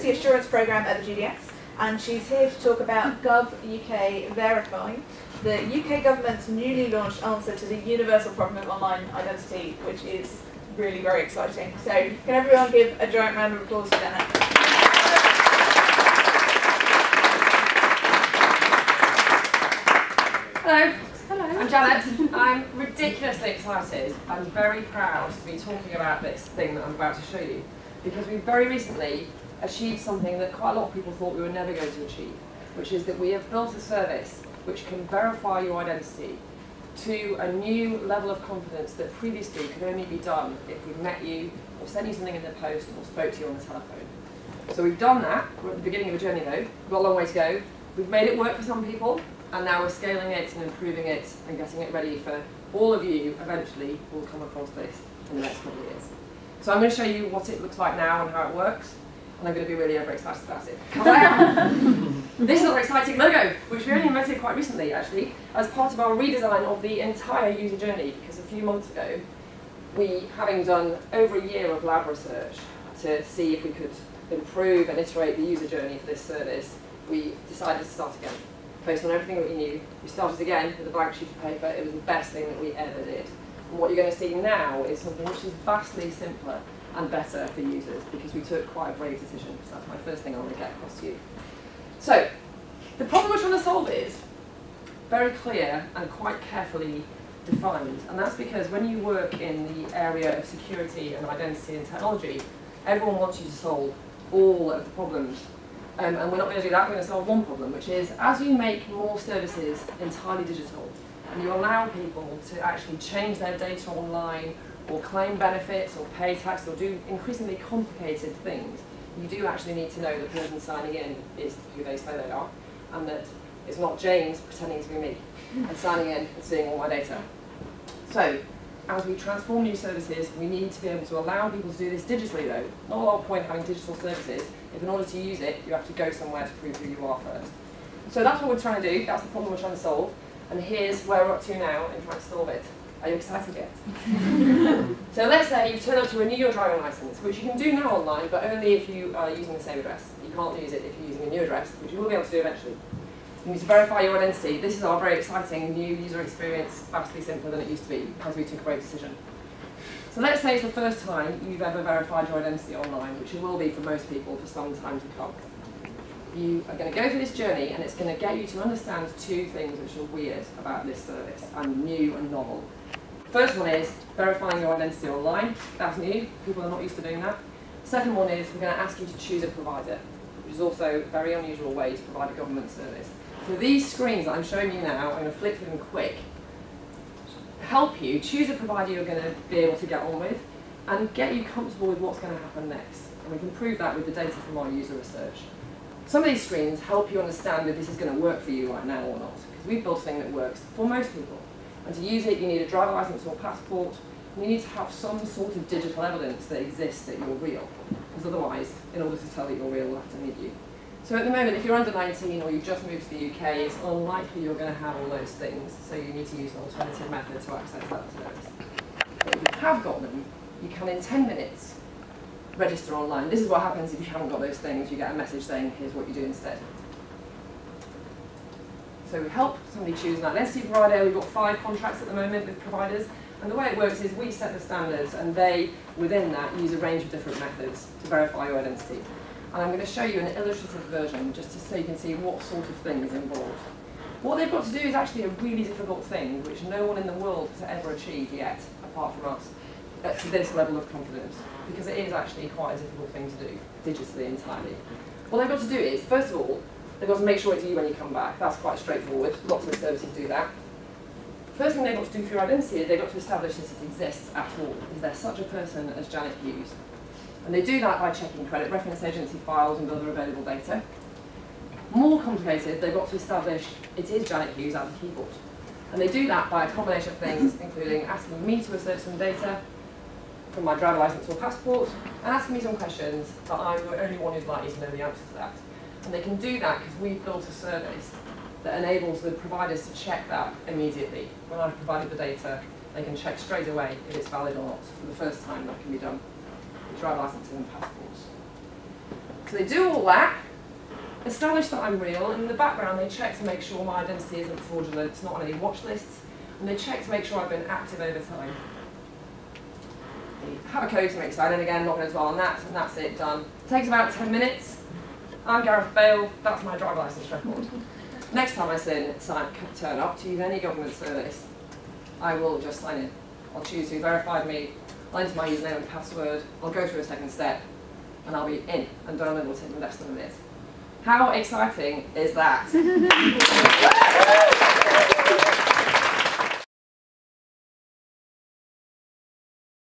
Identity Assurance Programme at the GDS, and she's here to talk about GOV Verify, the UK government's newly launched answer to the universal problem of online identity, which is really very exciting. So can everyone give a giant round of applause for Janet? Hello. Hello. I'm Janet. I'm ridiculously excited and very proud to be talking about this thing that I'm about to show you, because we very recently achieved something that quite a lot of people thought we were never going to achieve, which is that we have built a service which can verify your identity to a new level of confidence that previously could only be done if we met you or sent you something in the post or spoke to you on the telephone. So we've done that. We're at the beginning of a journey though. We've got a long way to go. We've made it work for some people, and now we're scaling it and improving it and getting it ready for all of you eventually who will come across this in the next couple of years. So I'm going to show you what it looks like now and how it works, and I'm going to be really over excited about it. This is our exciting logo, which we only invented quite recently actually, as part of our redesign of the entire user journey, because a few months ago, we, having done over a year of lab research to see if we could improve and iterate the user journey for this service, we decided to start again. Based on everything that we knew, we started again with a blank sheet of paper. It was the best thing that we ever did. And what you're going to see now is something which is vastly simpler and better for users, because we took quite a brave decision. So that's my first thing I want to get across to you. So, the problem we're trying to solve is very clear and quite carefully defined. And that's because when you work in the area of security and identity and technology, everyone wants you to solve all of the problems. And we're not going to do that. We're going to solve one problem, which is as you make more services entirely digital, and you allow people to actually change their data online, or claim benefits, or pay tax, or do increasingly complicated things, you do actually need to know the person signing in is who they say they are, and that it's not James pretending to be me, and signing in and seeing all my data. So, as we transform new services, we need to be able to allow people to do this digitally though. Not a lot of point having digital services if in order to use it, you have to go somewhere to prove who you are first. So that's what we're trying to do, that's the problem we're trying to solve, and here's where we're up to now in trying to solve it. Are you excited yet? So let's say you've turned up to renew your driving licence, which you can do now online, but only if you are using the same address. You can't use it if you're using a new address, which you will be able to do eventually. You need to verify your identity. This is our very exciting new user experience, vastly simpler than it used to be, because we took a great decision. So let's say it's the first time you've ever verified your identity online, which it will be for most people for some time to come. You are going to go through this journey, and it's going to get you to understand two things which are weird about this service, and new and novel. First one is verifying your identity online. That's new. People are not used to doing that. Second one is we're going to ask you to choose a provider, which is also a very unusual way to provide a government service. So these screens that I'm showing you now, I'm going to flick through them quick, help you choose a provider you're going to be able to get on with, and get you comfortable with what's going to happen next. And we can prove that with the data from our user research. Some of these screens help you understand if this is going to work for you right now or not, because we've built a thing that works for most people. And to use it, you need a driver license or passport, and you need to have some sort of digital evidence that exists that you're real. Because otherwise, in order to tell that you're real, we'll have to meet you. So at the moment, if you're under 19 or you've just moved to the UK, it's unlikely you're going to have all those things, so you need to use an alternative method to access that service. But if you have got them, you can in 10 minutes register online. This is what happens if you haven't got those things. You get a message saying, here's what you do instead. So we help somebody choose an identity provider. We've got 5 contracts at the moment with providers. And the way it works is we set the standards, and they, within that, use a range of different methods to verify your identity. And I'm going to show you an illustrative version just so you can see what sort of thing is involved. What they've got to do is actually a really difficult thing which no one in the world has ever achieved yet, apart from us, to this level of confidence, because it is actually quite a difficult thing to do, digitally entirely. What they've got to do is, first of all, they've got to make sure it's you when you come back. That's quite straightforward. Lots of services do that. First thing they've got to do for your identity is they've got to establish that it exists at all. Is there such a person as Janet Hughes? And they do that by checking credit reference agency files and other available data. More complicated, they've got to establish it is Janet Hughes at the keyboard. And they do that by a combination of things, including asking me to assert some data from my driver license or passport, and asking me some questions that I'm the only one who's likely to know the answer to that. And they can do that because we've built a service that enables the providers to check that immediately. When I've provided the data, they can check straight away if it's valid or not. For the first time, that can be done with driver licenses and passports. So they do all that, establish that I'm real, and in the background they check to make sure my identity isn't fraudulent, it's not on any watch lists, and they check to make sure I've been active over time. They have a code to make sign in again, log in as well on that, and that's it, done. Takes about 10 minutes. I'm Gareth Bale, that's my driver licence record. Next time I turn up to use any government service, I will just sign in. I'll choose who verified me, I'll enter my username and password, I'll go through a second step, and I'll be in and done, and it will take me less than a minute. How exciting is that?